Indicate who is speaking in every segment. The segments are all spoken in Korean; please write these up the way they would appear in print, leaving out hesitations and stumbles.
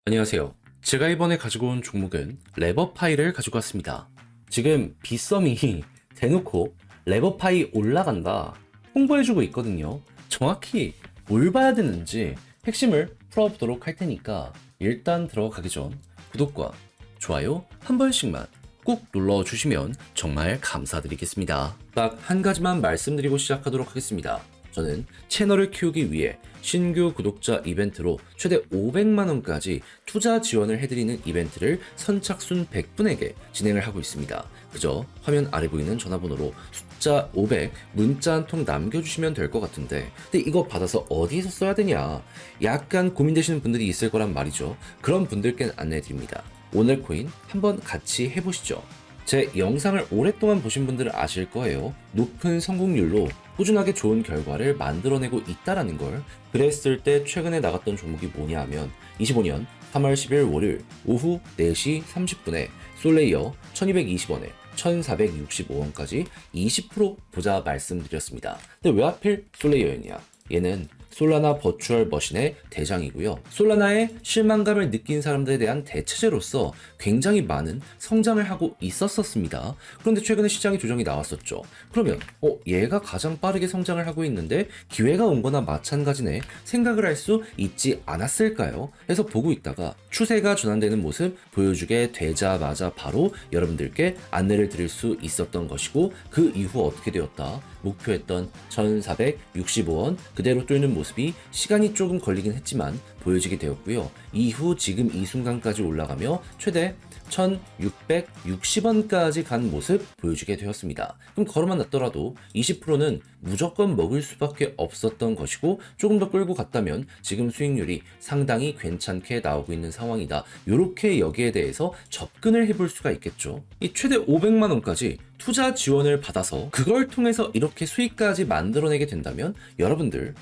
Speaker 1: 안녕하세요. 제가 이번에 가지고 온 종목은 레버파이를 가지고 왔습니다. 지금 빗썸이 대놓고 레버파이 올라간다 홍보해주고 있거든요. 정확히 뭘 봐야 되는지 핵심을 풀어보도록 할 테니까 일단 들어가기 전 구독과 좋아요 한 번씩만 꼭 눌러주시면 정말 감사드리겠습니다. 딱 한 가지만 말씀드리고 시작하도록 하겠습니다. 저는 채널을 키우기 위해 신규 구독자 이벤트로 최대 500만원까지 투자 지원을 해드리는 이벤트를 선착순 100분에게 진행을 하고 있습니다. 그저 화면 아래 보이는 전화번호로 숫자 500 문자 한 통 남겨주시면 될 것 같은데, 근데 이거 받아서 어디에서 써야 되냐? 약간 고민되시는 분들이 있을 거란 말이죠. 그런 분들께 안내해드립니다. 오늘 코인 한번 같이 해보시죠. 제 영상을 오랫동안 보신 분들은 아실 거예요. 높은 성공률로 꾸준하게 좋은 결과를 만들어내고 있다라는 걸. 그랬을 때 최근에 나갔던 종목이 뭐냐 하면 25년 3월 10일 월요일 오후 4시 30분에 솔레이어 1220원에 1465원까지 20% 보자 말씀드렸습니다. 근데 왜 하필 솔레이어였냐? 얘는 솔라나 버추얼 머신의 대장이고요. 솔라나의 실망감을 느낀 사람들에 대한 대체제로서 굉장히 많은 성장을 하고 있었습니다. 그런데 최근에 시장의 조정이 나왔었죠. 그러면 얘가 가장 빠르게 성장을 하고 있는데 기회가 온 거나 마찬가지네 생각을 할 수 있지 않았을까요? 해서 보고 있다가 추세가 전환되는 모습 보여주게 되자마자 바로 여러분들께 안내를 드릴 수 있었던 것이고, 그 이후 어떻게 되었다? 목표했던 1465원 그대로 뚫는 모습이 시간이 조금 걸리긴 했지만 보여지게 되었고요. 이후 지금 이 순간까지 올라가며 최대 1660원까지 간 모습 보여주게 되었습니다. 그럼 걸어만 놨더라도 20%는 무조건 먹을 수밖에 없었던 것이고, 조금 더 끌고 갔다면 지금 수익률이 상당히 괜찮게 나오고 있는 상황이다. 이렇게 여기에 대해서 접근을 해볼 수가 있겠죠. 이 최대 500만원까지 투자 지원을 받아서 그걸 통해서 이렇게 수익까지 만들어내게 된다면 여러분들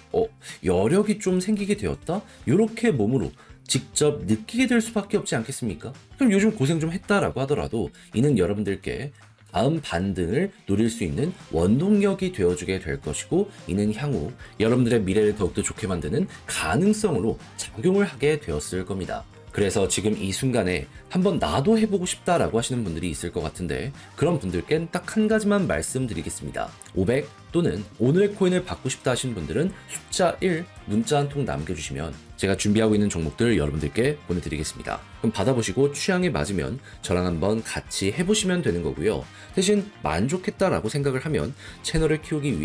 Speaker 1: 여력이 좀 생기게 되었다? 이렇게 몸으로 직접 느끼게 될 수밖에 없지 않겠습니까? 그럼 요즘 고생 좀 했다라고 하더라도 이는 여러분들께 다음 반등을 노릴 수 있는 원동력이 되어주게 될 것이고, 이는 향후 여러분들의 미래를 더욱더 좋게 만드는 가능성으로 작용을 하게 되었을 겁니다. 그래서 지금 이 순간에 한번 나도 해보고 싶다라고 하시는 분들이 있을 것 같은데, 그런 분들께는 딱 한 가지만 말씀드리겠습니다. 500 또는 오늘의 코인을 받고 싶다 하시는 분들은 숫자 1 문자 한 통 남겨주시면 제가 준비하고 있는 종목들 여러분들께 보내드리겠습니다. 그럼 받아보시고 취향에 맞으면 저랑 한번 같이 해보시면 되는 거고요. 대신 만족했다라고 생각을 하면 채널을 키우기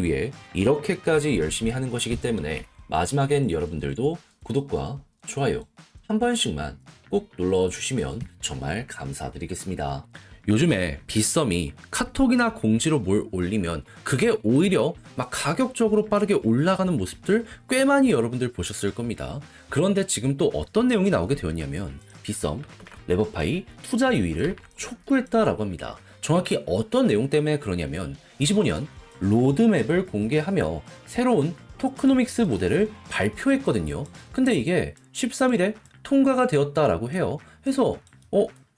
Speaker 1: 위해 이렇게까지 열심히 하는 것이기 때문에 마지막엔 여러분들도 구독과 좋아요 한 번씩만 꼭 눌러주시면 정말 감사드리겠습니다. 요즘에 빗썸이 카톡이나 공지로 뭘 올리면 그게 오히려 막 가격적으로 빠르게 올라가는 모습들 꽤 많이 여러분들 보셨을 겁니다. 그런데 지금 또 어떤 내용이 나오게 되었냐면 빗썸 레버파이 투자 유의를 촉구했다라고 합니다. 정확히 어떤 내용 때문에 그러냐면 25년 로드맵을 공개하며 새로운 토크노믹스 모델을 발표했거든요. 근데 이게 13일에 통과가 되었다라고 해요. 해서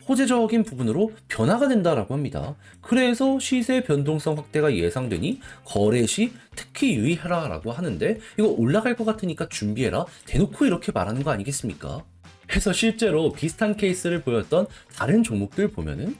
Speaker 1: 호재적인 부분으로 변화가 된다라고 합니다. 그래서 시세 변동성 확대가 예상되니 거래 시 특히 유의해라 라고 하는데, 이거 올라갈 것 같으니까 준비해라 대놓고 이렇게 말하는 거 아니겠습니까? 해서 실제로 비슷한 케이스를 보였던 다른 종목들 보면은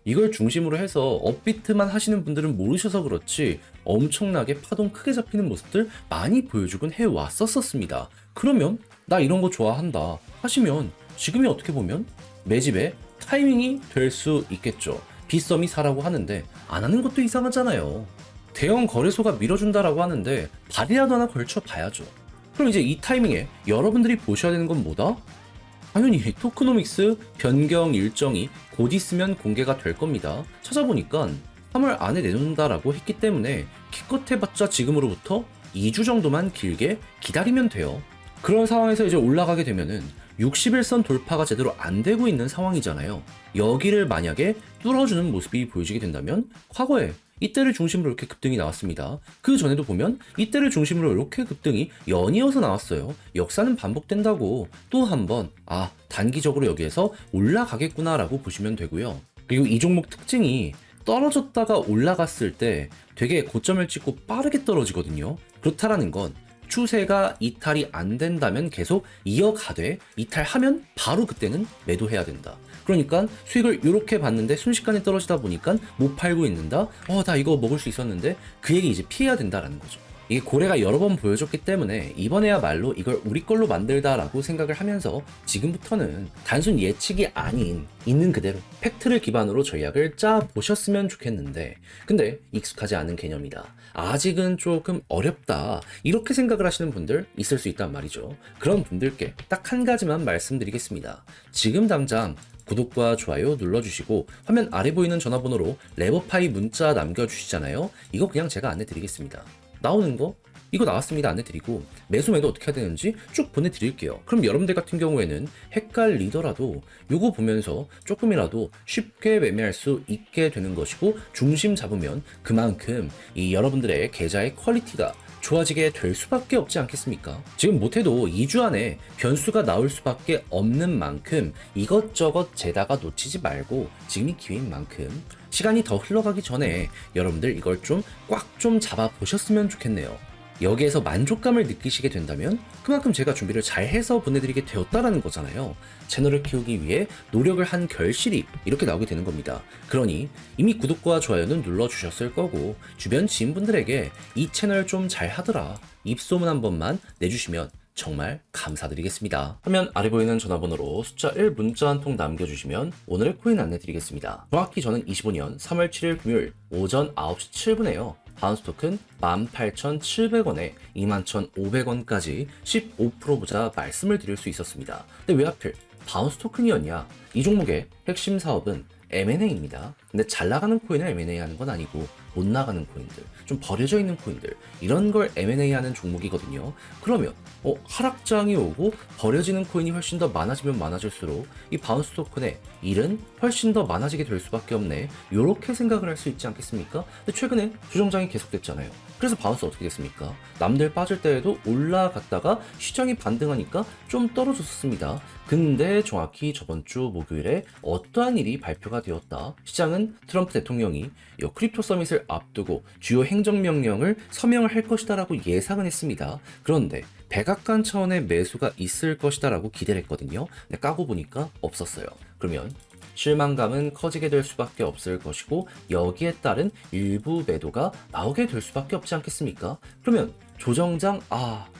Speaker 1: 이걸 중심으로 해서 업비트만 하시는 분들은 모르셔서 그렇지 엄청나게 파동 크게 잡히는 모습들 많이 보여주곤 해왔었습니다. 그러면 나 이런 거 좋아한다 하시면 지금이 어떻게 보면 매집의 타이밍이 될 수 있겠죠. 빗썸이 사라고 하는데 안 하는 것도 이상하잖아요. 대형 거래소가 밀어준다라고 하는데 발이라도 하나 걸쳐 봐야죠. 그럼 이제 이 타이밍에 여러분들이 보셔야 되는 건 뭐다? 당연히 토크노믹스 변경 일정이 곧 있으면 공개가 될 겁니다. 찾아보니까 3월 안에 내놓는다라고 했기 때문에 기껏 해봤자 지금으로부터 2주 정도만 길게 기다리면 돼요. 그런 상황에서 이제 올라가게 되면은 60일선 돌파가 제대로 안 되고 있는 상황이잖아요. 여기를 만약에 뚫어주는 모습이 보여지게 된다면 과거에 이때를 중심으로 이렇게 급등이 나왔습니다. 그 전에도 보면 이때를 중심으로 이렇게 급등이 연이어서 나왔어요. 역사는 반복된다고 또 한번 단기적으로 여기에서 올라가겠구나 라고 보시면 되고요. 그리고 이 종목 특징이 떨어졌다가 올라갔을 때 되게 고점을 찍고 빠르게 떨어지거든요. 그렇다라는 건 추세가 이탈이 안 된다면 계속 이어가되 이탈하면 바로 그때는 매도해야 된다. 그러니까 수익을 이렇게 봤는데 순식간에 떨어지다 보니까 못 팔고 있는다. 나 이거 먹을 수 있었는데 그 얘기 이제 피해야 된다라는 거죠. 이게 고래가 여러 번 보여줬기 때문에 이번에야말로 이걸 우리 걸로 만들다라고 생각을 하면서 지금부터는 단순 예측이 아닌 있는 그대로 팩트를 기반으로 전략을 짜 보셨으면 좋겠는데, 근데 익숙하지 않은 개념이다, 아직은 조금 어렵다, 이렇게 생각을 하시는 분들 있을 수 있단 말이죠. 그런 분들께 딱 한 가지만 말씀드리겠습니다. 지금 당장 구독과 좋아요 눌러주시고 화면 아래 보이는 전화번호로 레버파이 문자 남겨주시잖아요. 이거 그냥 제가 안내드리겠습니다. 나오는 거 이거 나왔습니다 안내드리고 매수 매도 어떻게 해야 되는지 쭉 보내드릴게요. 그럼 여러분들 같은 경우에는 헷갈리더라도 요거 보면서 조금이라도 쉽게 매매할 수 있게 되는 것이고, 중심 잡으면 그만큼 이 여러분들의 계좌의 퀄리티가 좋아지게 될 수밖에 없지 않겠습니까? 지금 못해도 2주 안에 변수가 나올 수밖에 없는 만큼 이것저것 재다가 놓치지 말고 지금이 기회인 만큼 시간이 더 흘러가기 전에 여러분들 이걸 좀 꽉 좀 잡아 보셨으면 좋겠네요. 여기에서 만족감을 느끼시게 된다면 그만큼 제가 준비를 잘 해서 보내드리게 되었다라는 거잖아요. 채널을 키우기 위해 노력을 한 결실이 이렇게 나오게 되는 겁니다. 그러니 이미 구독과 좋아요는 눌러주셨을 거고, 주변 지인분들에게 이 채널 좀 잘 하더라 입소문 한 번만 내주시면 정말 감사드리겠습니다. 화면 아래 보이는 전화번호로 숫자 1 문자 한 통 남겨주시면 오늘의 코인 안내드리겠습니다. 정확히 저는 25년 3월 7일 금요일 오전 9시 7분에요. 바운스 토큰 18,700원에 21,500원까지 15% 보자 말씀을 드릴 수 있었습니다. 근데 왜 하필 바운스 토큰이었냐? 이 종목의 핵심 사업은 M&A입니다. 근데 잘 나가는 코인을 M&A 하는 건 아니고 못 나가는 코인들, 좀 버려져 있는 코인들, 이런 걸 M&A 하는 종목이거든요. 그러면 하락장이 오고 버려지는 코인이 훨씬 더 많아지면 많아질수록 이 바운스 토큰의 일은 훨씬 더 많아지게 될 수밖에 없네, 요렇게 생각을 할 수 있지 않겠습니까? 근데 최근에 조정장이 계속됐잖아요. 그래서 바운스 어떻게 됐습니까? 남들 빠질 때에도 올라갔다가 시장이 반등하니까 좀 떨어졌습니다. 근데 정확히 저번 주 목요일에 어떠한 일이 발표가 되었다. 시장은 트럼프 대통령이 크립토 서밋을 앞두고 주요 행정명령을 서명을 할 것이다라고 예상은 했습니다. 그런데 백악관 차원의 매수가 있을 것이다라고 기대를 했거든요. 근데 까고 보니까 없었어요. 그러면 실망감은 커지게 될 수밖에 없을 것이고, 여기에 따른 일부 매도가 나오게 될 수밖에 없지 않겠습니까? 그러면 조정장,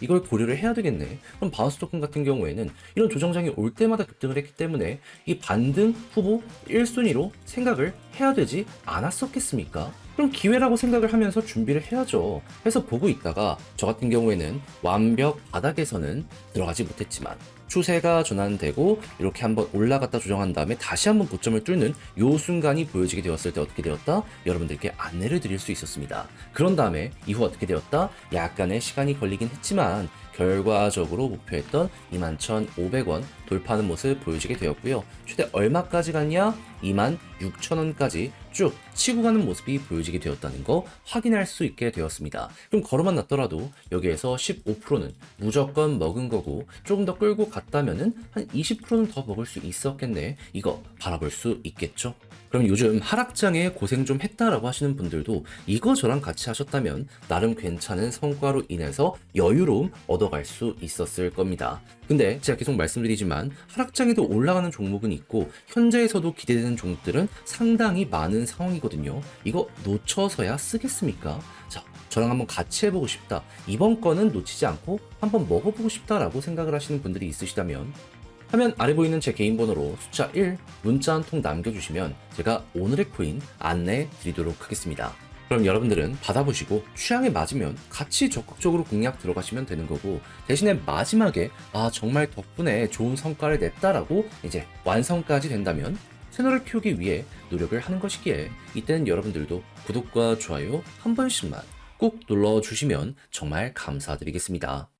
Speaker 1: 이걸 고려를 해야 되겠네. 그럼 바운스 토큰 같은 경우에는 이런 조정장이 올 때마다 급등을 했기 때문에 이 반등 후보 1순위로 생각을 해야 되지 않았었겠습니까? 그럼 기회라고 생각을 하면서 준비를 해야죠. 해서 보고 있다가 저 같은 경우에는 완벽 바닥에서는 들어가지 못했지만 추세가 전환되고 이렇게 한번 올라갔다 조정한 다음에 다시 한번 고점을 뚫는 요 순간이 보여지게 되었을 때 어떻게 되었다? 여러분들께 안내를 드릴 수 있었습니다. 그런 다음에 이후 어떻게 되었다? 약간의 시간이 걸리긴 했지만 결과적으로 목표했던 21,500원 돌파하는 모습 보여지게 되었고요. 최대 얼마까지 갔냐? 26,000원까지 쭉 치고 가는 모습이 보여지게 되었다는 거 확인할 수 있게 되었습니다. 그럼 걸어만 놨더라도 여기에서 15%는 무조건 먹은 거고, 조금 더 끌고 갔다면은 한 20%는 더 먹을 수 있었겠네. 이거 바라볼 수 있겠죠? 그럼 요즘 하락장에 고생 좀 했다라고 하시는 분들도 이거 저랑 같이 하셨다면 나름 괜찮은 성과로 인해서 여유로움 얻어갈 수 있었을 겁니다. 근데 제가 계속 말씀드리지만 하락장에도 올라가는 종목은 있고 현재에서도 기대되는 종목들은 상당히 많은 상황이거든요. 이거 놓쳐서야 쓰겠습니까? 자, 저랑 한번 같이 해보고 싶다, 이번 거는 놓치지 않고 한번 먹어보고 싶다라고 생각을 하시는 분들이 있으시다면 화면 아래 보이는 제 개인 번호로 숫자 1 문자 한 통 남겨주시면 제가 오늘의 코인 안내 드리도록 하겠습니다. 그럼 여러분들은 받아보시고 취향에 맞으면 같이 적극적으로 공략 들어가시면 되는 거고, 대신에 마지막에 정말 덕분에 좋은 성과를 냈다라고 이제 완성까지 된다면 채널을 키우기 위해 노력을 하는 것이기에 이때는 여러분들도 구독과 좋아요 한 번씩만 꼭 눌러주시면 정말 감사드리겠습니다.